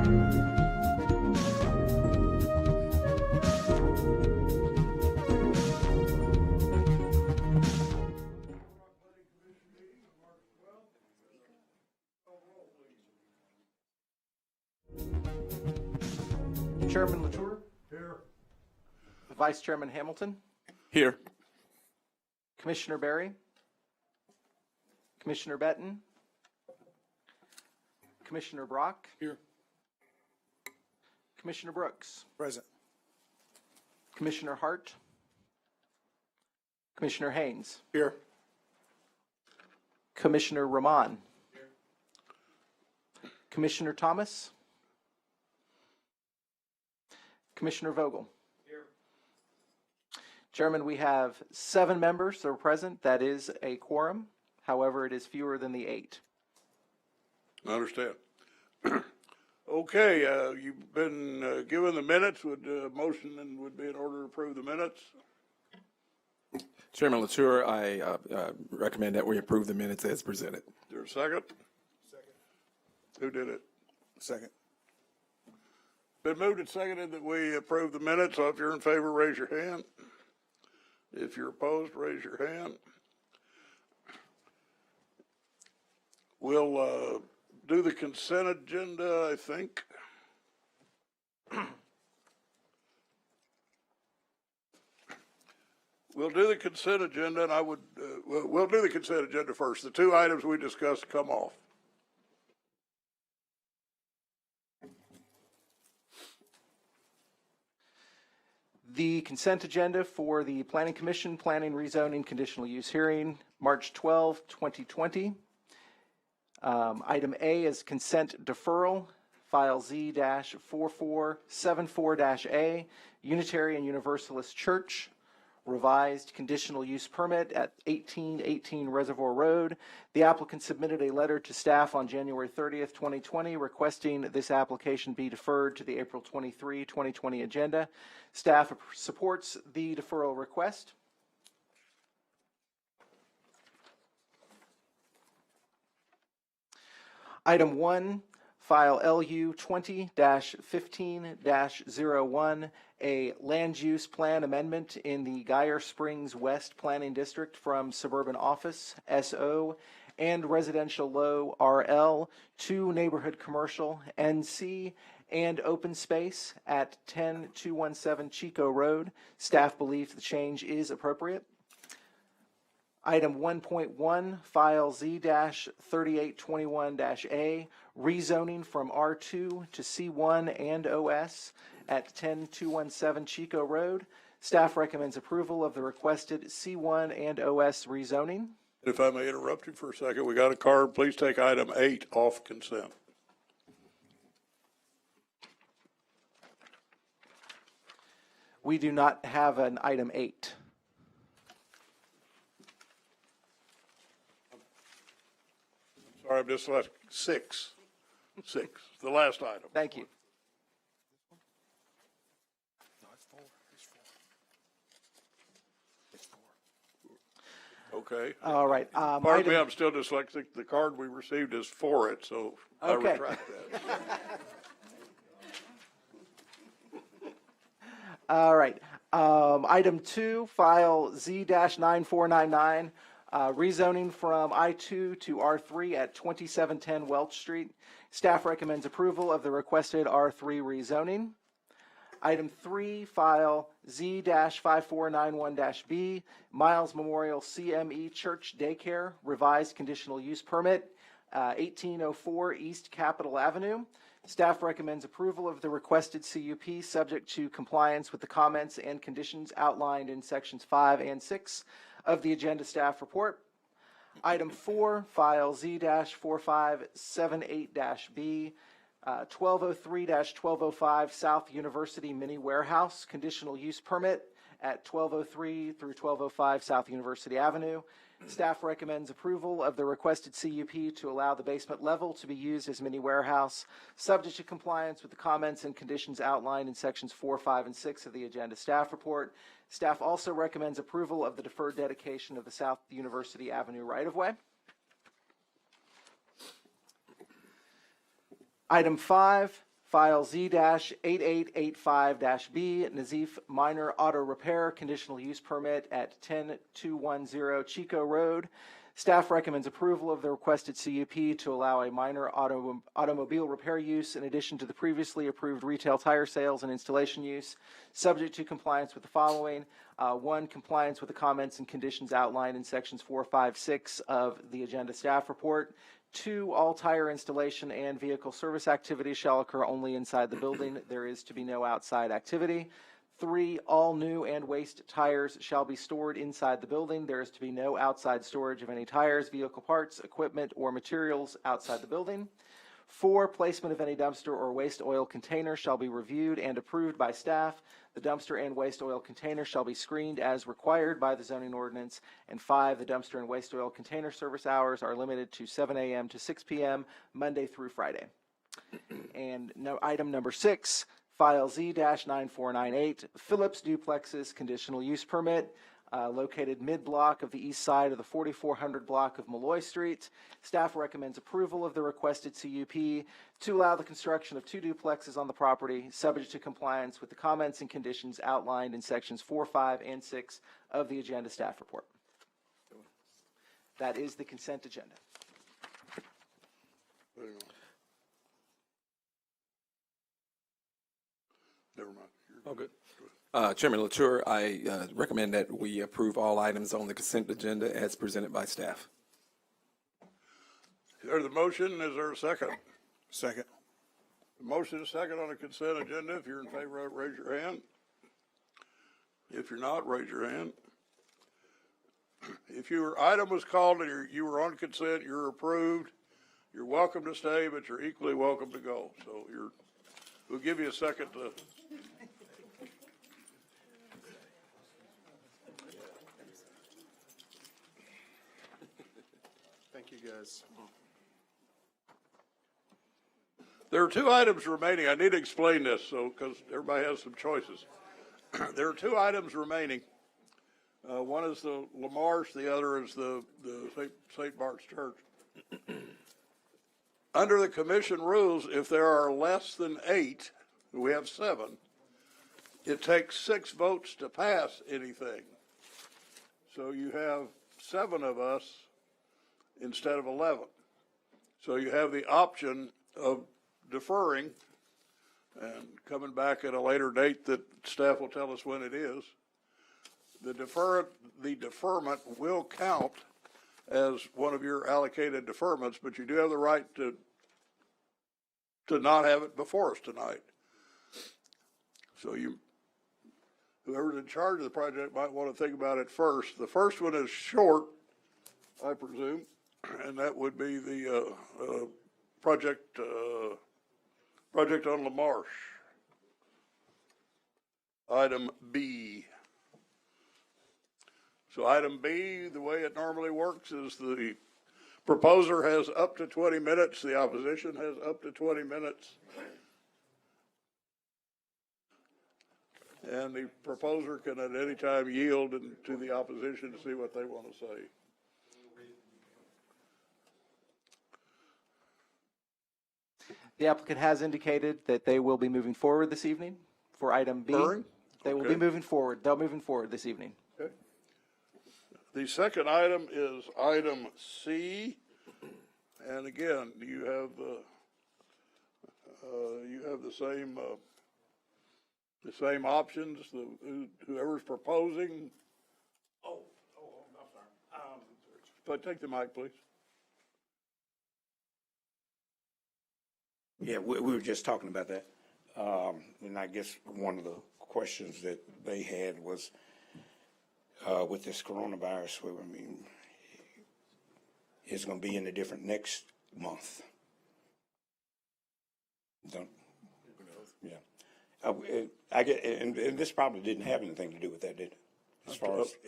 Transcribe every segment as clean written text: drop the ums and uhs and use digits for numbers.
Chairman Latour. Here. Vice Chairman Hamilton. Here. Commissioner Berry. Commissioner Benton. Commissioner Brock. Here. Commissioner Brooks. Present. Commissioner Hart. Commissioner Haynes. Here. Commissioner Rahman. Here. Commissioner Thomas. Commissioner Vogel. Here. Chairman, we have 7 members that are present. That is a quorum. However, it is fewer than the 8. I understand. Okay, you've been given the minutes. Would motion and would be in order to approve the minutes? Chairman Latour, I recommend that we approve the minutes as presented. Is there a second? Second. Who did it? Second. Been moved and seconded that we approve the minutes. So if you're in favor, raise your hand. If you're opposed, raise your hand. We'll do the consent agenda, I think. We'll do the consent agenda, and I would, we'll do the consent agenda first. The 2 items we discussed come off. The consent agenda for the Planning Commission Planning-Rezoning Conditional Use Hearing, March 12, 2020. Item A is consent deferral, file Z-4474-A, Unitarian Universalist Church, revised conditional use permit at 1818 Reservoir Road. The applicant submitted a letter to staff on January 30th, 2020, requesting this application be deferred to the April 23, 2020 agenda. Staff supports the deferral request. Item 1, file LU 20-15-01, a land use plan amendment in the Geyer Springs West Planning District from Suburban Office, SO, and Residential Low, RL, to Neighborhood Commercial, NC, and Open Space at 10217 Chico Road. Staff believes the change is appropriate. Item 1.1, file Z-3821-A, rezoning from R2 to C1 and OS at 10217 Chico Road. Staff recommends approval of the requested C1 and OS rezoning. If I may interrupt you for a second, we got a card. Please take item 8 off consent. We do not have an item 8. Sorry, I'm just left 6, the last item. Thank you. Okay. All right. Pardon me, I'm still dyslexic. The card we received is for it, so I retract that. All right. Item 2, file Z-9499, rezoning from I-2 to R3 at 2710 Welch Street. Staff recommends approval of the requested R3 rezoning. Item 3, file Z-5491-B, Miles Memorial CME Church Daycare, revised conditional use permit, 1804 East Capitol Avenue. Staff recommends approval of the requested CUP subject to compliance with the comments and conditions outlined in sections 5 and 6 of the agenda staff report. Item 4, file Z-4578-B, 1203-1205 South University Mini Warehouse, conditional use permit at 1203 through 1205 South University Avenue. Staff recommends approval of the requested CUP to allow the basement level to be used as mini warehouse, subject to compliance with the comments and conditions outlined in sections 4, 5, and 6 of the agenda staff report. Staff also recommends approval of the deferred dedication of the South University Avenue right-of-way. Item 5, File Z-8885-B, Nazif Minor Auto Repair, conditional use permit at 10210 Chico Road. Staff recommends approval of the requested CUP to allow a minor automobile repair use in addition to the previously approved retail tire sales and installation use, subject to compliance with the following. 1, compliance with the comments and conditions outlined in sections 4, 5, 6 of the agenda staff report. 2, all tire installation and vehicle service activities shall occur only inside the building. There is to be no outside activity. 3, all new and waste tires shall be stored inside the building. There is to be no outside storage of any tires, vehicle parts, equipment, or materials outside the building. 4, placement of any dumpster or waste oil container shall be reviewed and approved by staff. The dumpster and waste oil container shall be screened as required by the zoning ordinance. And 5, the dumpster and waste oil container service hours are limited to 7 a.m. to 6 p.m. Monday through Friday. And item number 6, File Z-9498, Phillips Duplexes Conditional Use Permit, located mid-block of the east side of the 4400 block of Malloy Street. Staff recommends approval of the requested CUP to allow the construction of 2 duplexes on the property, subject to compliance with the comments and conditions outlined in sections 4, 5, and 6 of the agenda staff report. That is the consent agenda. Never mind. Oh, good. Chairman Latour, I recommend that we approve all items on the consent agenda as presented by staff. There's the motion. Is there a second? Second. The motion is second on the consent agenda. If you're in favor of it, raise your hand. If you're not, raise your hand. If your item was called and you were on consent, you're approved. You're welcome to stay, but you're equally welcome to go. So we'll give you a second to. Thank you, guys. There are 2 items remaining. I need to explain this because everybody has some choices. There are 2 items remaining. One is the Lamarche, the other is the St. Bart's Church. Under the commission rules, if there are less than 8, we have 7, it takes 6 votes to pass anything. So you have 7 of us instead of 11. So you have the option of deferring and coming back at a later date that staff will tell us when it is. The deferment will count as one of your allocated deferments, but you do have the right to not have it before us tonight. So whoever's in charge of the project might want to think about it first. The first one is short, I presume, and that would be the project on Lamarche. Item B. So item B, the way it normally works is the proposer has up to 20 minutes, the opposition has up to 20 minutes. And the proposer can at any time yield to the opposition to see what they want to say. The applicant has indicated that they will be moving forward this evening for item B. They will be moving forward. They're moving forward this evening. Okay. The second item is item C, and again, you have the same options. Whoever's proposing. I'm sorry. But take the mic, please. Yeah, we were just talking about that. And I guess one of the questions that they had was with this coronavirus, it's going to be in a different next month. Yeah. I get, and this probably didn't have anything to do with that, did it?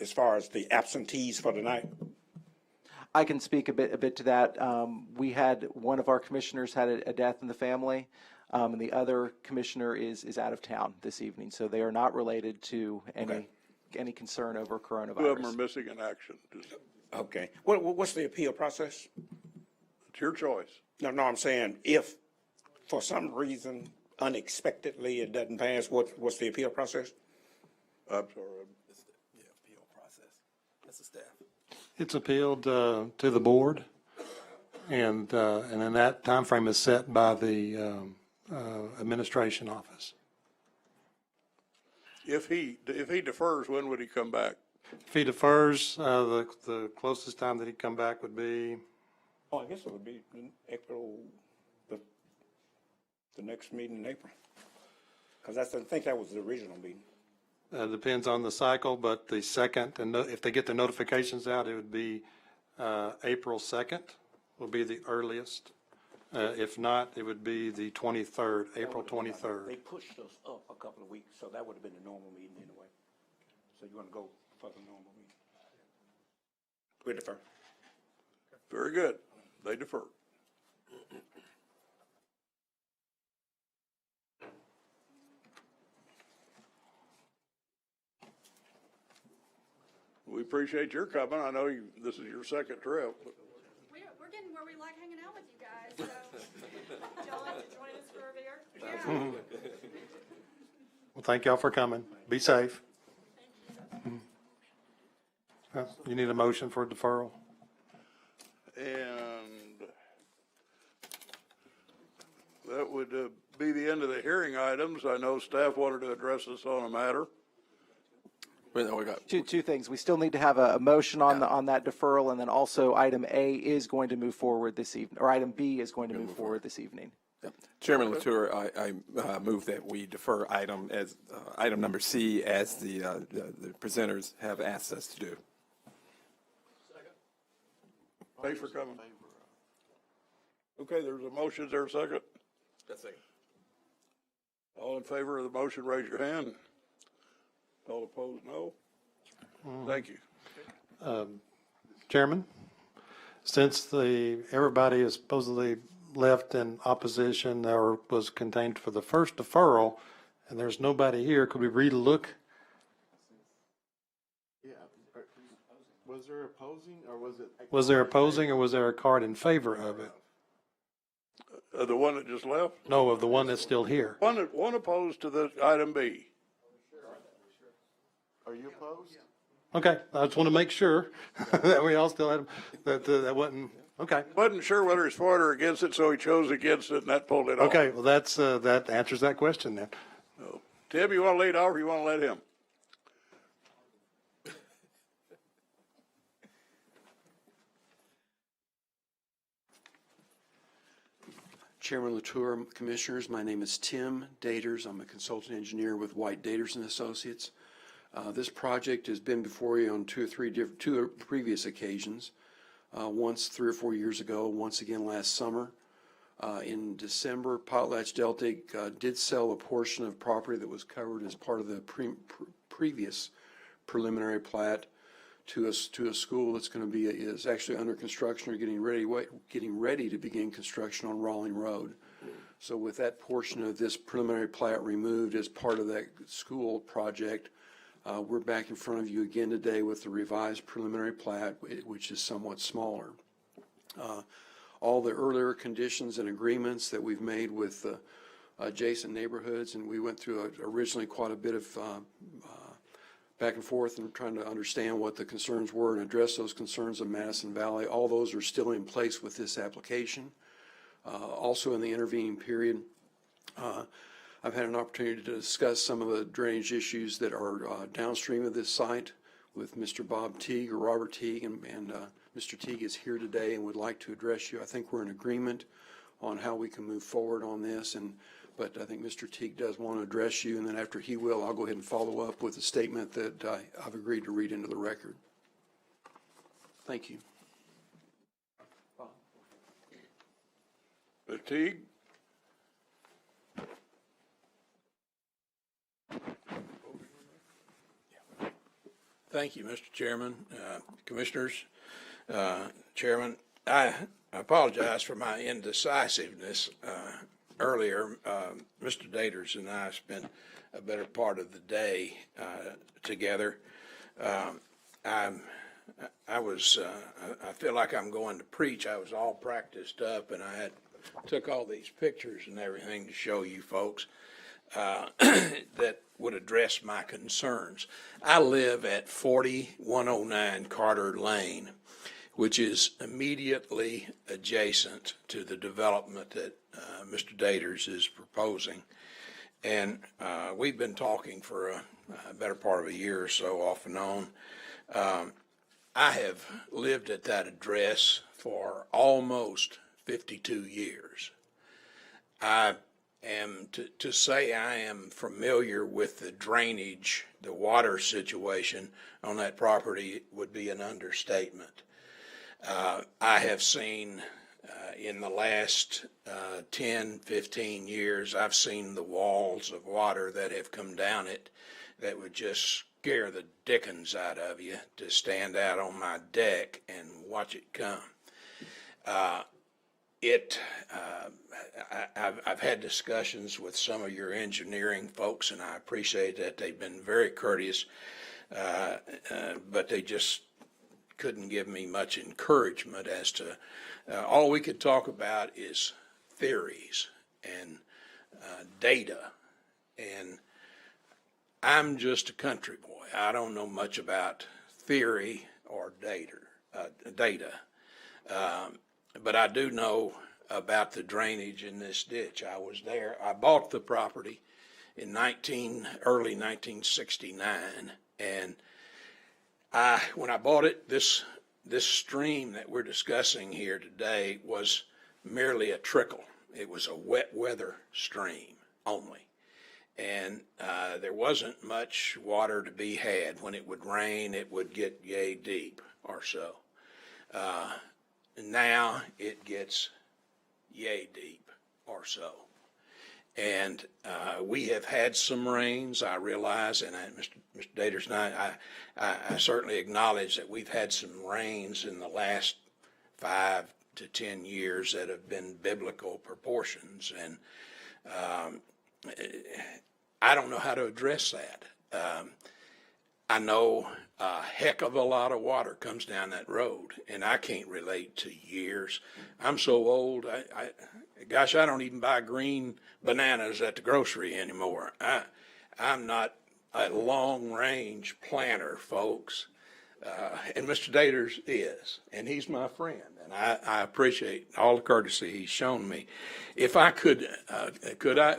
As far as the absentees for tonight? I can speak a bit to that. We had one of our commissioners had a death in the family, and the other commissioner is out of town this evening, so they are not related to any concern over coronavirus. 2 of them are missing in action. Okay. What's the appeal process? It's your choice. No, I'm saying if for some reason unexpectedly it doesn't pass, what's the appeal process? I'm sorry. Yeah, appeal process. That's the staff. It's appealed to the board, and then that timeframe is set by the administration office. If he defers, when would he come back? If he defers, the closest time that he'd come back would be, Oh, I guess it would be in April, the next meeting in April. Because I think that was the original meeting. depends on the cycle, but the second, and if they get the notifications out, it would be April 2nd will be the earliest. If not, it would be the 23rd, April 23rd. They pushed us up a couple of weeks, so that would have been the normal meeting anyway. So you want to go for the normal meeting? We defer. Very good. They defer. We appreciate your coming. I know this is your second trip. We're getting where we like hanging out with you guys, so would y'all like to join us for a beer? Yeah. Well, thank y'all for coming. Be safe. You need a motion for deferral? And that would be the end of the hearing items. I know staff wanted to address this on a matter. Wait, no, we got, Two things. We still need to have a motion on that deferral, and then also item A is going to move forward this evening, or item B is going to move forward this evening. Chairman Latour, I move that we defer item number C as the presenters have asked us to do. Thanks for coming. Okay, there's a motion. Is there a second? That's it. All in favor of the motion, raise your hand. All opposed, no. Thank you. Chairman, since everybody is supposedly left in opposition or was contained for the first deferral, and there's nobody here, could we relook? Yeah, was there opposing or was it? Was there opposing or was there a card in favor of it? The one that just left? No, of the one that's still here. One opposed to the item B. Are you opposed? Okay, I just want to make sure that we all still had, that wasn't, okay. Wasn't sure whether he's for it or against it, so he chose against it, and that pulled it off. Okay, well, that answers that question then. So, Tim, you want to lead off or you want to let him? Chairman Latour, Commissioners, my name is Tim Daters. I'm a consultant engineer with White Daters and Associates. This project has been before you on two previous occasions. Once 3 or 4 years ago, once again last summer. In December, PotlatchDeltic did sell a portion of property that was covered as part of the previous preliminary plat to a school that's going to be is actually under construction or getting ready to begin construction on Rawling Road. So with that portion of this preliminary plat removed as part of that school project, we're back in front of you again today with the revised preliminary plat, which is somewhat smaller. All the earlier conditions and agreements that we've made with adjacent neighborhoods, and we went through originally quite a bit of back and forth and trying to understand what the concerns were and address those concerns of Madison Valley. All those are still in place with this application. Also in the intervening period, I've had an opportunity to discuss some of the drainage issues that are downstream of this site with Mr. Bob Teague or Robert Teague, and Mr. Teague is here today and would like to address you. I think we're in agreement on how we can move forward on this, but I think Mr. Teague does want to address you, and then after he will, I'll go ahead and follow up with a statement that I've agreed to read into the record. Thank you. Mr. Teague? Thank you, Mr. Chairman, Commissioners, Chairman. I apologize for my indecisiveness earlier. Mr. Daters and I spent a better part of the day together. I feel like I'm going to preach. I was all practiced up, and I had took all these pictures and everything to show you folks that would address my concerns. I live at 4109 Carter Lane, which is immediately adjacent to the development that Mr. Daters is proposing. And we've been talking for a better part of a year or so, off and on. I have lived at that address for almost 52 years. I am, to say I am familiar with the drainage, the water situation on that property would be an understatement. I have seen in the last 10, 15 years, I've seen the walls of water that have come down it that would just scare the dickens out of you to stand out on my deck and watch it come. I've had discussions with some of your engineering folks, and I appreciate that. They've been very courteous, but they just couldn't give me much encouragement as to, all we could talk about is theories and data. And I'm just a country boy. I don't know much about theory or data. But I do know about the drainage in this ditch. I was there. I bought the property in early 1969, and when I bought it, this stream that we're discussing here today was merely a trickle. It was a wet weather stream only. And there wasn't much water to be had. When it would rain, it would get yay deep or so. Now it gets yay deep or so. And we have had some rains, I realize, and Mr. Daters and I certainly acknowledge that we've had some rains in the last 5 to 10 years that have been biblical proportions. And I don't know how to address that. I know a heck of a lot of water comes down that road, and I can't relate to years. I'm so old, gosh, I don't even buy green bananas at the grocery anymore. I'm not a long-range planner, folks, and Mr. Daters is, and he's my friend, and I appreciate all the courtesy he's shown me. If I could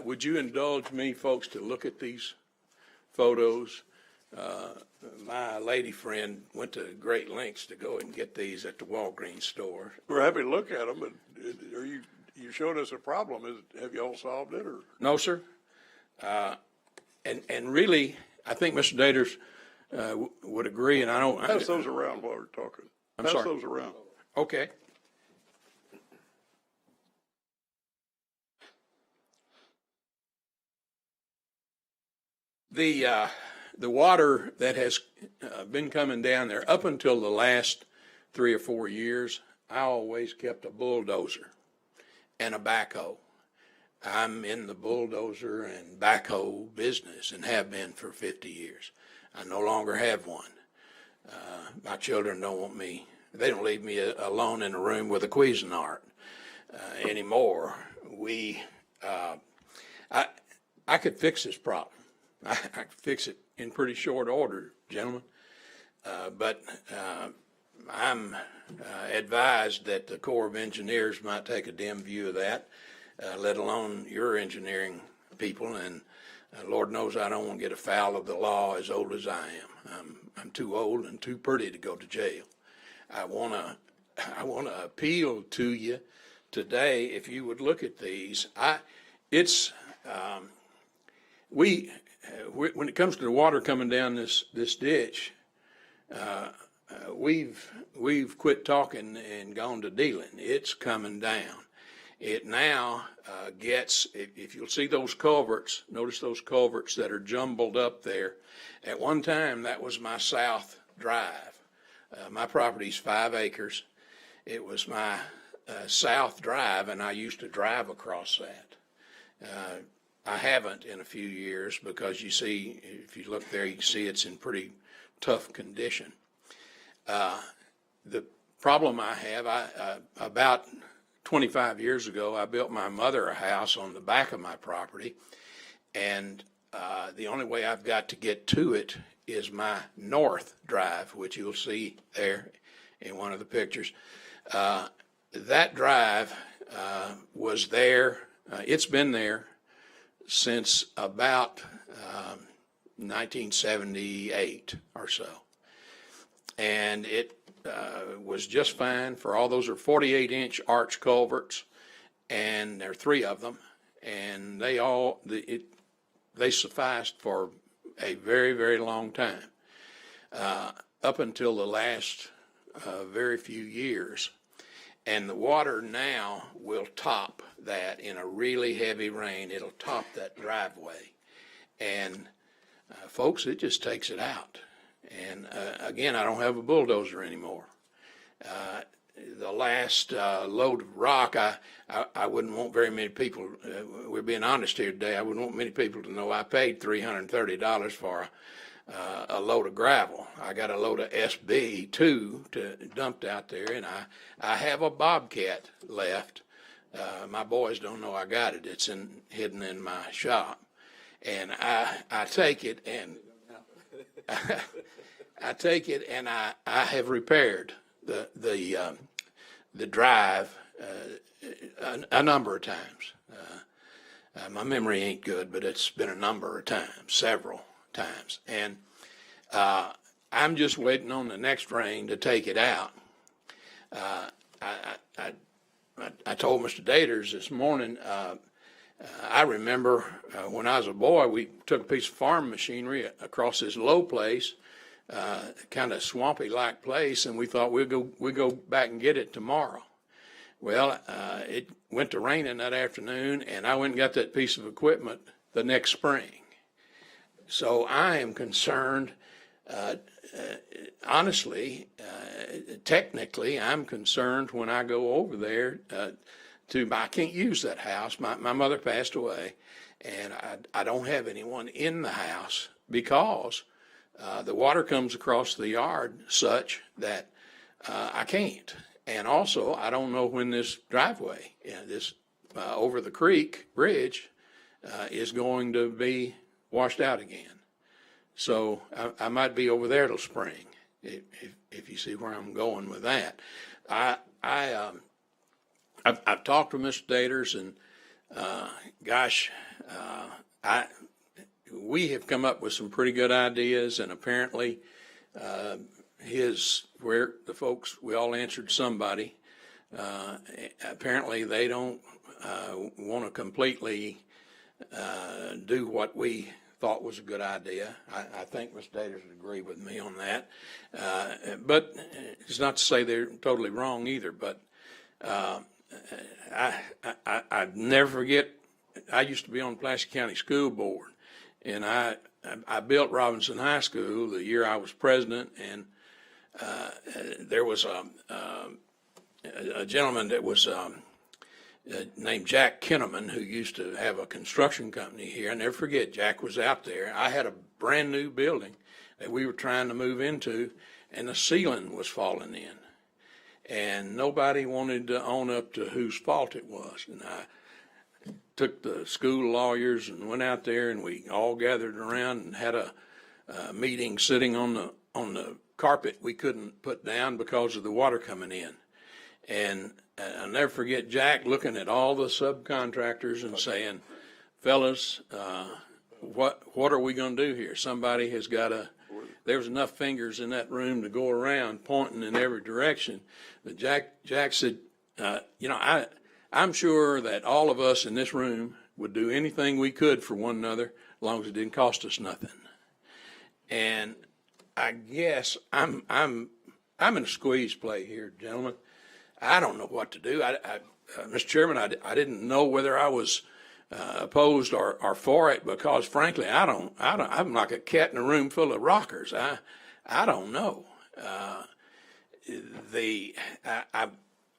would you indulge me, folks, to look at these photos? My lady friend went to great lengths to go and get these at the Walgreens store. We're happy to look at them, but are you showing us a problem? Have you all solved it, or? No, sir. And really, I think Mr. Daters would agree, and I don't. Pass those around while we're talking. Pass sorry. those around. Okay. The water that has been coming down there up until the last 3 or 4 years, I always kept a bulldozer and a backhoe. I'm in the bulldozer and backhoe business and have been for 50 years. I no longer have one. My children don't want me, they don't leave me alone in a room with a Cuisinart anymore. I could fix this problem. I could fix it in pretty short order, gentlemen. But I'm advised that the Corps of Engineers might take a dim view of that, let alone your engineering people. And Lord knows I don't want to get afoul of the law as old as I am. I'm too old and too pretty to go to jail. I want to appeal to you today, if you would look at these. When it comes to the water coming down this ditch, we've quit talking and gone to dealing. It's coming down. It now gets, if you'll see those culverts, notice those culverts that are jumbled up there. At one time, that was my south drive. My property's 5 acres. It was my south drive, and I used to drive across that. I haven't in a few years because you see, if you look there, you can see it's in pretty tough condition. The problem I have, about 25 years ago, I built my mother a house on the back of my property, and the only way I've got to get to it is my north drive, which you'll see there in one of the pictures. That drive was there, it's been there since about 1978 or so. And it was just fine for all those are 48-inch arch culverts, and there are 3 of them, and they sufficed for a very, very long time, up until the last very few years. And the water now will top that in a really heavy rain. It'll top that driveway. And folks, it just takes it out. And again, I don't have a bulldozer anymore. The last load of rock, I wouldn't want very many people, we're being honest here today, I wouldn't want many people to know I paid $330 for a load of gravel. I got a load of SB2 dumped out there, and I have a Bobcat left. My boys don't know I got it. It's hidden in my shop. And I take it and I have repaired the drive a number of times. My memory ain't good, but it's been a number of times, several times. And I'm just waiting on the next rain to take it out. I told Mr. Daters this morning, I remember when I was a boy, we took a piece of farm machinery across this low place, kind of swampy-like place, and we thought we'd go back and get it tomorrow. Well, it went to raining that afternoon, and I went and got that piece of equipment the next spring. So I am concerned, honestly, technically, I'm concerned when I go over there I can't use that house. My mother passed away, and I don't have anyone in the house because the water comes across the yard such that I can't. And also, I don't know when this driveway, this over the creek bridge, is going to be washed out again. So I might be over there till spring, if you see where I'm going with that. I've talked to Mr. Daters, and we have come up with some pretty good ideas, and apparently where the folks, we all answered somebody, apparently they don't want to completely do what we thought was a good idea. I think Mr. Daters would agree with me on that. But it's not to say they're totally wrong either, but I never forget, I used to be on the Pulaski County School Board, and I built Robinson High School the year I was president, and there was a gentleman that was named Jack Kinnaman, who used to have a construction company here. I never forget, Jack was out there. I had a brand new building that we were trying to move into, and the ceiling was falling in. And nobody wanted to own up to whose fault it was. And I took the school lawyers and went out there, and we all gathered around and had a meeting sitting on the carpet we couldn't put down because of the water coming in. And I'll never forget Jack looking at all the subcontractors and saying, fellas, what are we going to do here? Somebody has got to, there was enough fingers in that room to go around pointing in every direction. But Jack said, I'm sure that all of us in this room would do anything we could for one another as long as it didn't cost us nothing. And I guess I'm in a squeeze play here, gentlemen. I don't know what to do. Mr. Chairman, I didn't know whether I was opposed or for it because, frankly, I'm like a cat in a room full of rockers. I don't know. I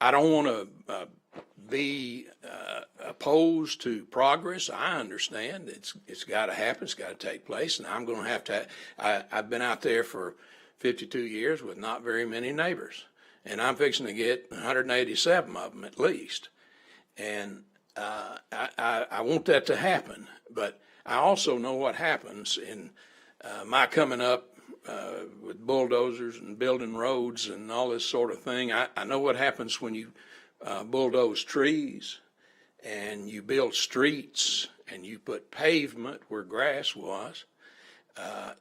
don't want to be opposed to progress. I understand it's got to happen. It's got to take place, and I'm going to have to. I've been out there for 52 years with not very many neighbors, and I'm fixing to get 187 of them at least. And I want that to happen, but I also know what happens in my coming up with bulldozers and building roads and all this sort of thing. I know what happens when you bulldoze trees and you build streets and you put pavement where grass was.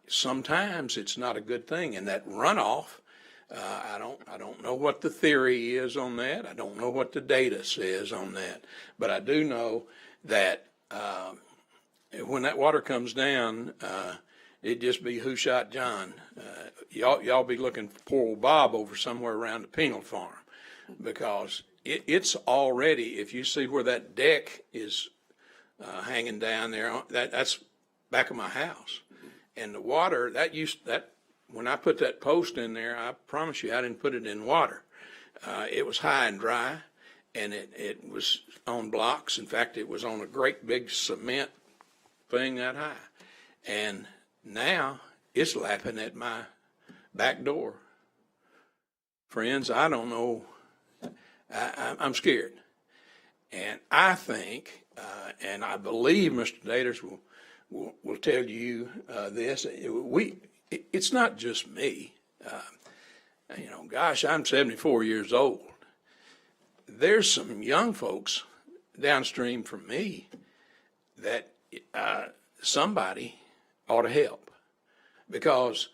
Sometimes it's not a good thing, and that runoff. I don't know what the theory is on that. I don't know what the data says on that, but I do know that when that water comes down, it'd just be who shot John. Y'all be looking for poor old Bob over somewhere around the penal farm, because it's already, if you see where that deck is hanging down there, that's back of my house, and the water that when I put that post in there, I promise you I didn't put it in water. It was high and dry, and it was on blocks. In fact, it was on a great big cement thing that high. And now it's lapping at my back door. Friends, I don't know. I'm scared. And I think, and I believe Mr. Daters will tell you this, it's not just me. Gosh, I'm 74 years old. There's some young folks downstream from me that somebody ought to help, because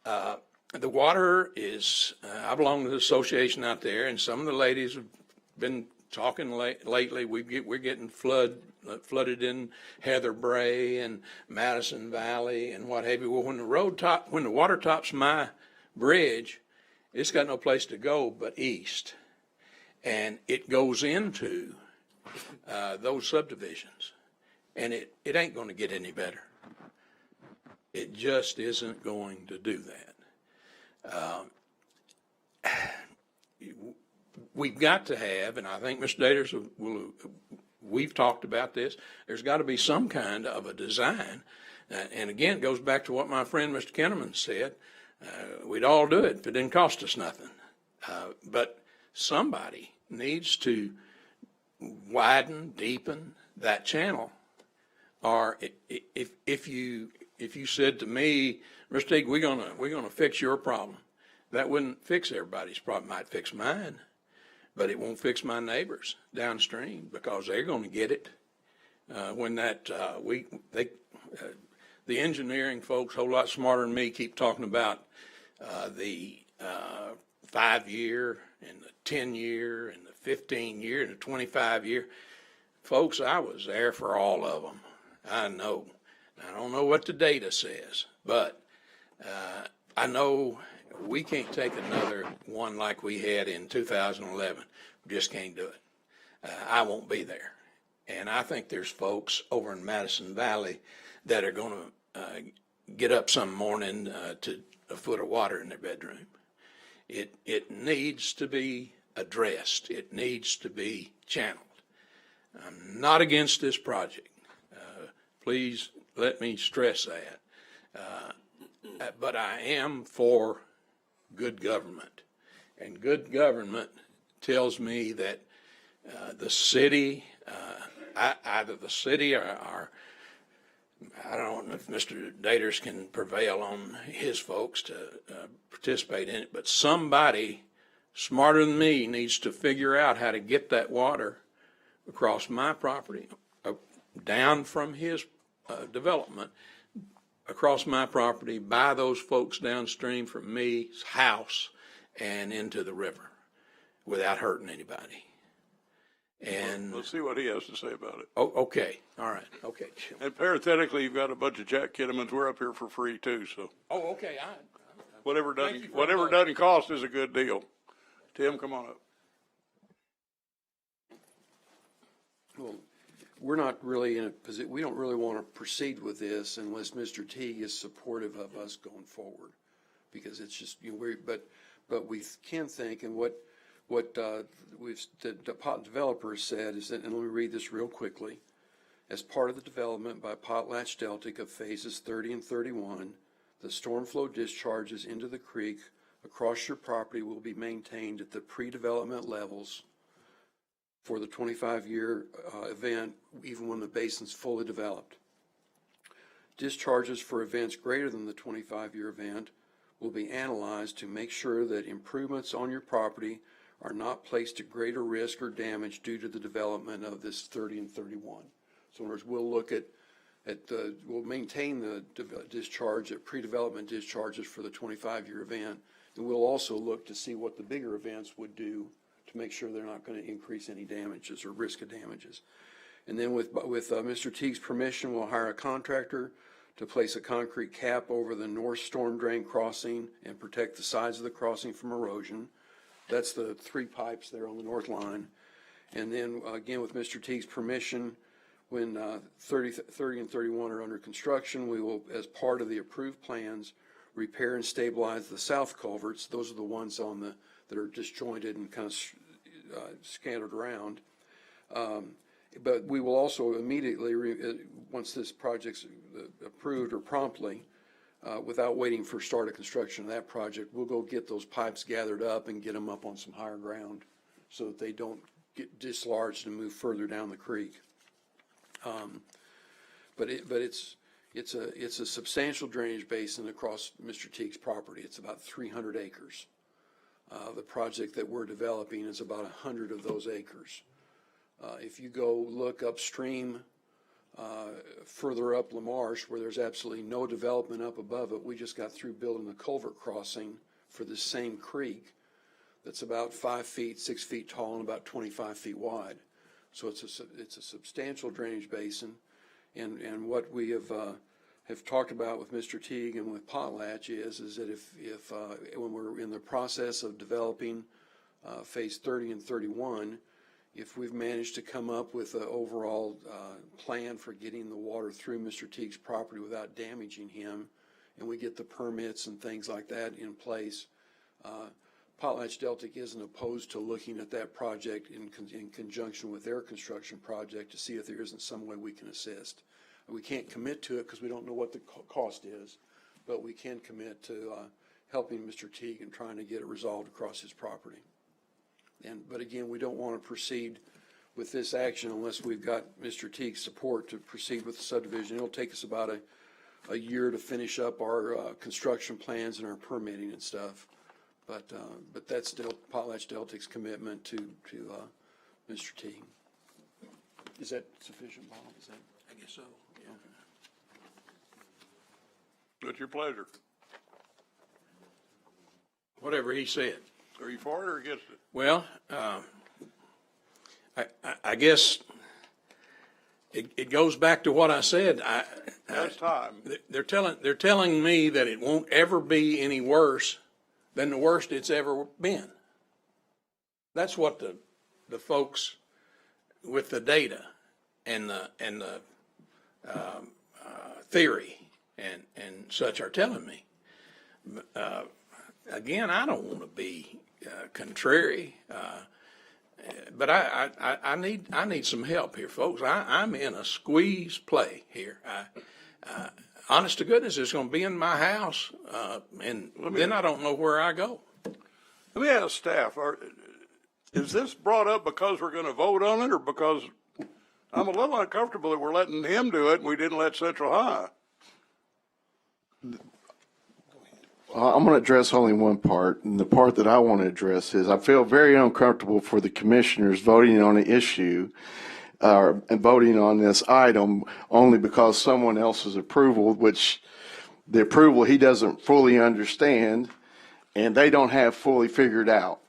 the water is, I belong to the association out there, and some of the ladies have been talking lately. We're getting flooded in Heather Bray and Madison Valley and what have you. Well, when the water tops my bridge, it's got no place to go but east, and it goes into those subdivisions, and it ain't going to get any better. It just isn't going to do that. We've got to have, and I think Mr. Daters we've talked about this, there's got to be some kind of a design. And again, it goes back to what my friend Mr. Kenneman said. We'd all do it if it didn't cost us nothing. But somebody needs to widen, deepen that channel. Or if you said to me, Mr. Teague, we're gonna fix your problem, that wouldn't fix everybody's problem. Might fix mine, but it won't fix my neighbors downstream, because they're going to get it when that the engineering folks, a whole lot smarter than me, keep talking about the 5-year and the 10-year and the 15-year and the 25-year. Folks, I was there for all of them. I know. I don't know what the data says, but I know we can't take another one like we had in 2011. We just can't do it. I won't be there. And I think there's folks over in Madison Valley that are going to get up some morning to a foot of water in their bedroom. It needs to be addressed. It needs to be channeled. I'm not against this project. Please let me stress that. But I am for good government. And good government tells me that the city, either the city or I don't know if Mr. Daters can prevail on his folks to participate in it, but somebody smarter than me needs to figure out how to get that water across my property, down from his development, across my property, by those folks downstream from me's house and into the river without hurting anybody. And Let's see what he has to say about it. oh, okay, all right, okay. And parenthetically, you've got a bunch of Jack Kinnemans. We're up here for free too, so Oh, okay, whatever Thank you doesn't for whatever the- doesn't cost is a good deal. Tim, come on up. Well, we're not really in a position, we don't really want to proceed with this unless Mr. Teague is supportive of us going forward. Because it's just, but we can think, and what the developer said is that, and let me read this real quickly. As part of the development by Potlatch Deltic of phases 30 and 31, the storm flow discharges into the creek across your property will be maintained at the pre-development levels for the 25-year event, even when the basin's fully developed. Discharges for events greater than the 25-year event will be analyzed to make sure that improvements on your property are not placed at greater risk or damage due to the development of this 30 and 31. So in other words, we'll look at we'll maintain the discharge at pre-development discharges for the 25-year event, and we'll also look to see what the bigger events would do to make sure they're not going to increase any damages or risk of damages. And then with Mr. Teague's permission, we'll hire a contractor to place a concrete cap over the north storm drain crossing and protect the sides of the crossing from erosion. That's the 3 pipes there on the north line. And then again, with Mr. Teague's permission, when 30 and 31 are under construction, we will, as part of the approved plans, repair and stabilize the south culverts. Those are the ones that are disjointed and kind of scattered around. But we will also immediately, once this project's approved or promptly, without waiting for start of construction of that project, we'll go get those pipes gathered up and get them up on some higher ground so that they don't get dislodged and move further down the creek. But it's a substantial drainage basin across Mr. Teague's property. It's about 300 acres. The project that we're developing is about 100 of those acres. If you go look upstream, further up LaMarche, where there's absolutely no development up above it, we just got through building the culvert crossing for this same creek that's about 5 feet, 6 feet tall, and about 25 feet wide. So it's a substantial drainage basin, and what we have talked about with Mr. Teague and with Potlatch is that if when we're in the process of developing phase 30 and 31, if we've managed to come up with an overall plan for getting the water through Mr. Teague's property without damaging him, and we get the permits and things like that in place, PotlatchDeltic isn't opposed to looking at that project in conjunction with their construction project to see if there isn't some way we can assist. We can't commit to it because we don't know what the cost is, but we can commit to helping Mr. Teague and trying to get it resolved across his property. But again, we don't want to proceed with this action unless we've got Mr. Teague's support to proceed with the subdivision. It'll take us about a year to finish up our construction plans and our permitting and stuff. But that's still PotlatchDeltic's commitment to Mr. Teague. Is that sufficient, Bob? Is that? I guess so, yeah. It's your pleasure. Whatever he said. Are you for it or against it? Well, I guess it goes back to what I said. That's time. They're telling me that it won't ever be any worse than the worst it's ever been. That's what the folks with the data and the theory and such are telling me. Again, I don't want to be contrary, but I need some help here, folks. I'm in a squeeze play here. Honest to goodness, it's going to be in my house, and then I don't know where I go. Let me ask staff, is this brought up because we're going to vote on it or because I'm a little uncomfortable that we're letting him do it and we didn't let Central High? I'm going to address only one part, and the part that I want to address is I feel very uncomfortable for the commissioners voting on an issue and voting on this item only because someone else's approval, which the approval he doesn't fully understand and they don't have fully figured out.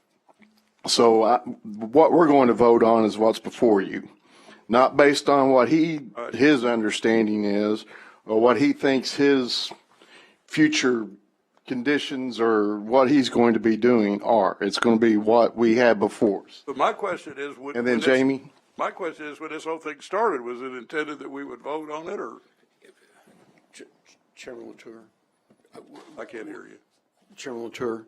So what we're going to vote on is what's before you, not based on what his understanding is or what he thinks his future conditions or what he's going to be doing are. It's going to be what we had before us. But my question is, And then Jamie? My question is, when this whole thing started, was it intended that we would vote on it or? Chairman Latour. I can't hear you. Chairman Latour,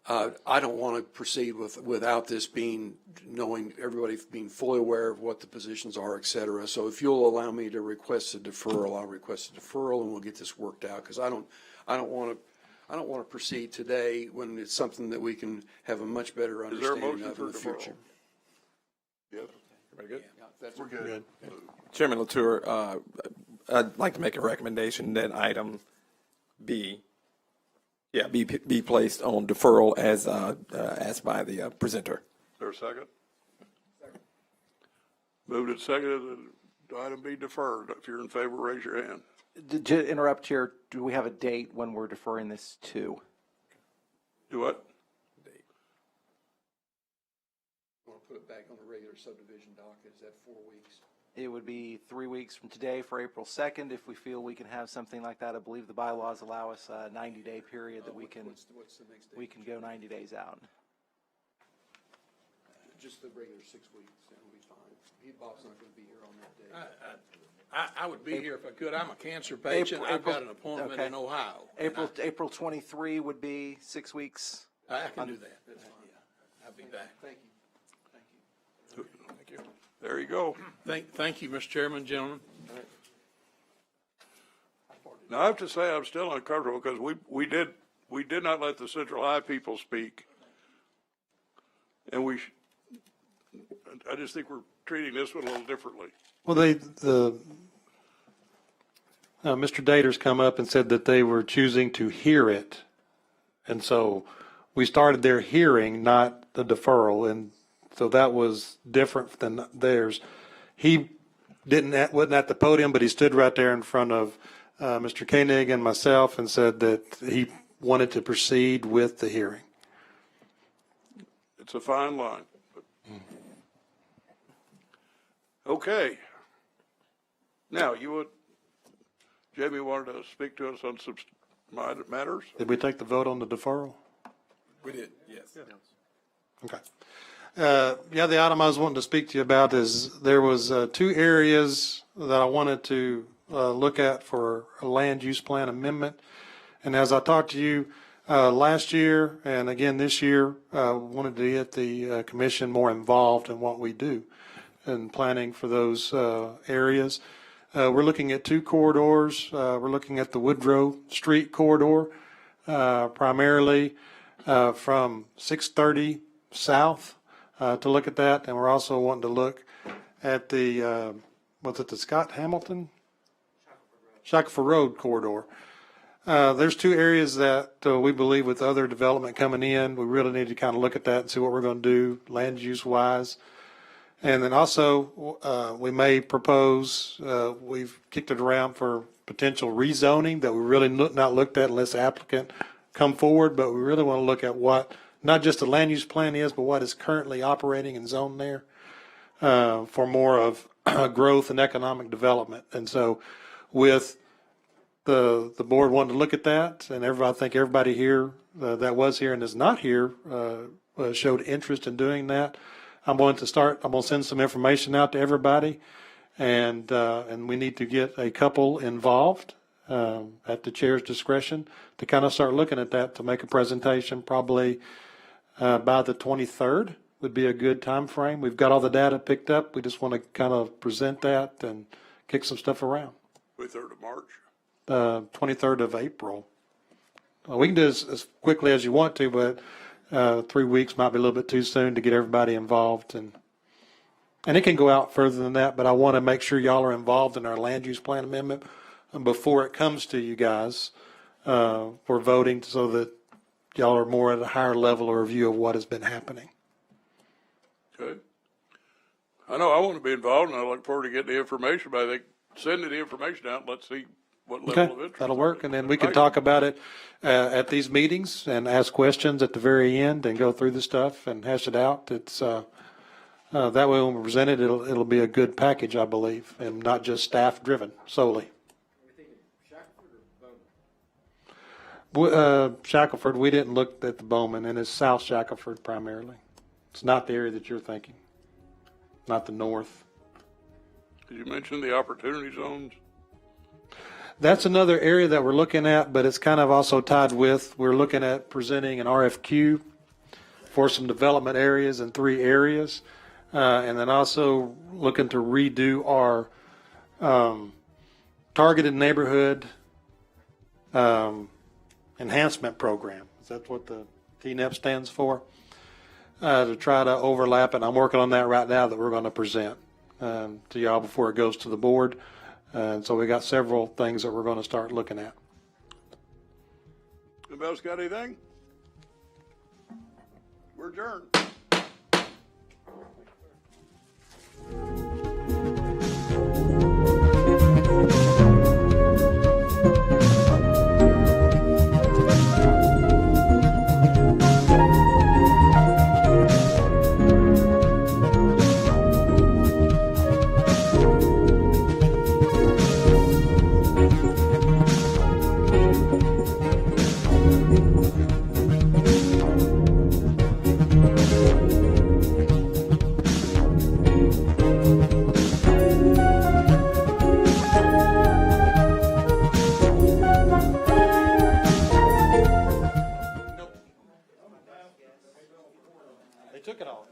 I don't want to proceed without this knowing everybody being fully aware of what the positions are, et cetera. So if you'll allow me to request a deferral, I'll request a deferral and we'll get this worked out because I don't want to proceed today when it's something that we can have a much better Is there a understanding motion of for in the deferral? future. Yes. Everybody good? We're good. Chairman Latour, I'd like to make a recommendation that item B, be placed on deferral as asked by the presenter. Is there a second? Second. Moved and seconded that item be deferred. If you're in favor, raise your hand. To interrupt here, do we have a date when we're deferring this to? Do what? Want to put it back on the regular subdivision docket, is that 4 weeks? It would be 3 weeks from today for April 2nd if we feel we can have something like that. I believe the bylaws allow us a 90-day period that we can What's the next date? we can go 90 days out. Just the regular 6 weeks, that'll be fine. Bob's not going to be here on that day. I would be here if I could. I'm a cancer patient. I've got an appointment okay. in Ohio. April 23 would be 6 weeks. I can do that. That's fine. I'll be back. Thank you. Thank you. There you go. Thank you, Mr. Chairman, gentlemen. Now, I have to say, I'm still uncomfortable because we did not let the Central High people speak. And I just think we're treating this one a little differently. Well, Mr. Dater's come up and said that they were choosing to hear it. And so we started their hearing, not the deferral. And so that was different than theirs. He wasn't at the podium, but he stood right there in front of Mr. Koenig and myself and said that he wanted to proceed with the hearing. It's a fine line. Okay. Now, Jamie wanted to speak to us on some matters? Did we take the vote on the deferral? We did, yes. Okay. The item I was wanting to speak to you about is there was 2 areas that I wanted to look at for a land use plan amendment. And as I talked to you last year and again this year, wanted to get the commission more involved in what we do in planning for those areas. We're looking at 2 corridors. We're looking at the Woodrow Street corridor, primarily from 630 south to look at that. And we're also wanting to look at the, the Scott Hamilton? Shackelford Road corridor. There's 2 areas that we believe with other development coming in, we really need to kind of look at that and see what we're going to do land use wise. And then also, we may propose, we've kicked it around for potential rezoning that we really not looked at unless the applicant come forward, but we really want to look at what, not just the land use plan is, but what is currently operating and zoned there for more of growth and economic development. And so with the board wanting to look at that, and I think everybody here that was here and is not here showed interest in doing that. I'm going to send some information out to everybody, and we need to get a couple involved at the chair's discretion to kind of start looking at that, to make a presentation probably by the 23rd would be a good time frame. We've got all the data picked up. We just want to kind of present that and kick some stuff around. 23rd of March? 23rd of April. We can do this as quickly as you want to, but 3 weeks might be a little bit too soon to get everybody involved, and it can go out further than that, but I want to make sure y'all are involved in our land use plan amendment before it comes to you guys for voting, so that y'all are more at a higher level of review of what has been happening. Okay. I know I want to be involved, and I look forward to getting the information, but I think sending the information out, let's see what level of interest. That'll work, and then we can talk about it at these meetings and ask questions at the very end and go through the stuff and hash it out. It's that way when we present it, it'll be a good package, I believe, and not just staff driven solely. Shackelford, we didn't look at the Bowman, and it's South Shackelford primarily. It's not the area that you're thinking, not the north. Did you mention the opportunity zones? That's another area that we're looking at, but it's kind of also tied with, we're looking at presenting an RFQ for some development areas in 3 areas, and then also looking to redo our targeted neighborhood enhancement program. Is that what the TNEP stands for? To try to overlap, and I'm working on that right now that we're going to present. to y'all before it goes to the board. And so we got several things that we're going to start looking at. Anybody else got anything? We're adjourned. They took it all.